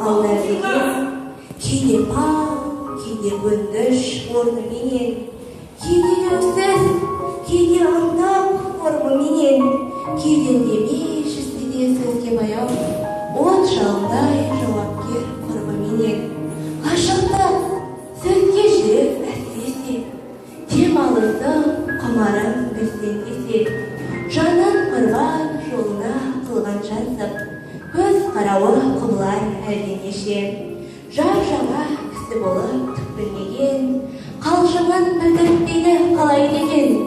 алдар деген, кейде паң, кейде өндіш орныменен, кейде өксіз, кейде аңдап формыменен, кейде үндемей жүзінде сөзге баяу, от жалындай жауапкер құрбыменен. Ғашықтық сөзге жүрек әсіресе, демалысты құмарым бізден десе, жанын құрбан жолына қылған жансып, көз қарауы құбылар әлденеше. Жар жаңа кісі болып түк білмеген, қалжыңын білдіртпейді қалай деген.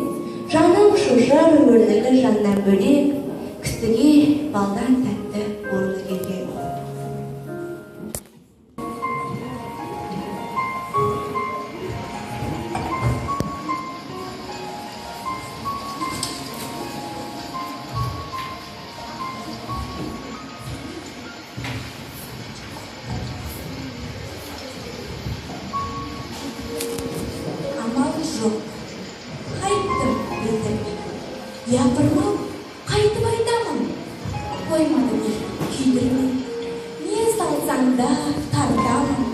Жаның шошыр өрлігі жаннан бөлек, кісіге балдан тәтті орны келген. Жоқ, қайттым білдім, япырмау, қайтып айтамын, қоймады күйдірмей, не салсаң да тартамын,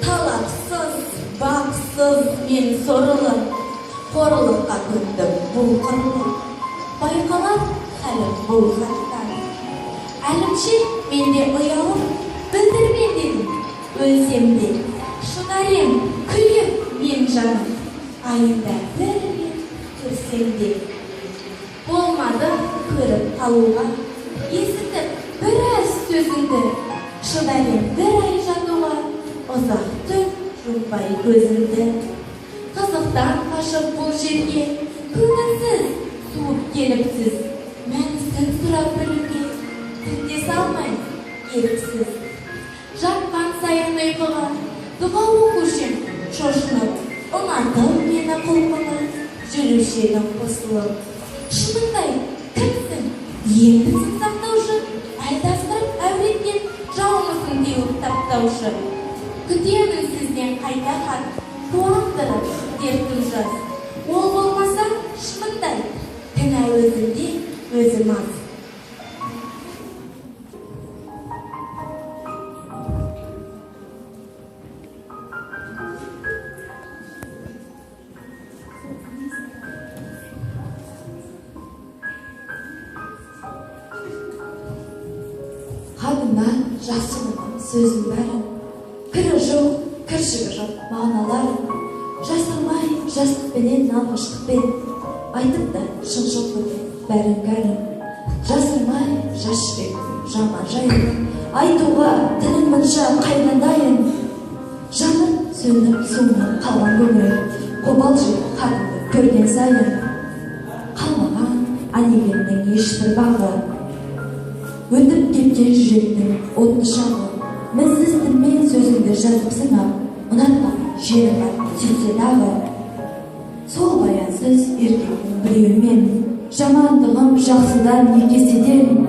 талапсыз, бақсыз мен сорлы, қорлыққа көндім бұл құрлы, байқалар әлім бұл хаттан, әлімше менде ұялым, білдірмен дедім, өлсем де, шынар ем, күйіп мен жаным. Айында бір рет көрсем де, болмады көріп қалуға, есітіп біраз сөзіңді, шыдарым бір ай жатуға, ұзақ түн жұмбай көзімді. Қызықтан қашып бұл жерге, көңілсіз суып келіпсіз, мәнісін сұрап білуге, тінде салмай еріксіз. Жатқан сайын ұйқыға, дұға оқушым шошынып, ұнатып мені құлқыны, жүруші едім қосылып. Шыныңдай, кімсің? Ендісің сақтаушы, айдастырып әуреткен жауымызың деуіп таптаушы. Күтемін сізден қайта хат, қуандырып дертім жаз. Ол болмаса, шыныңдай, кінә өзінде өзім аз. Ханымнан жасырмаған сөзім бәрін, кірі жоқ, кіршігі жоқ мағыналарын, жасырмай жастықпенен алғыштықпен, айтып да шын жоқтығын бәрін кәрін. Жасырмай жас жүректің жаман жайын, айтуға тілін мұнша қайрандайын. Жанын сөніп суынып қалған көңіл, қобалжып хатымды көрген сайын. Қалмаған әлемнің ешбір бағы, өтіп кеткен жүректің отты шағы, мінсіз тілмен сөзіңді жазып сыңап, ұнатпай жері бар сүйсе дағы. Сол баянсыз еркектің біреуімен, жамандығым жақсыдан не кеседен,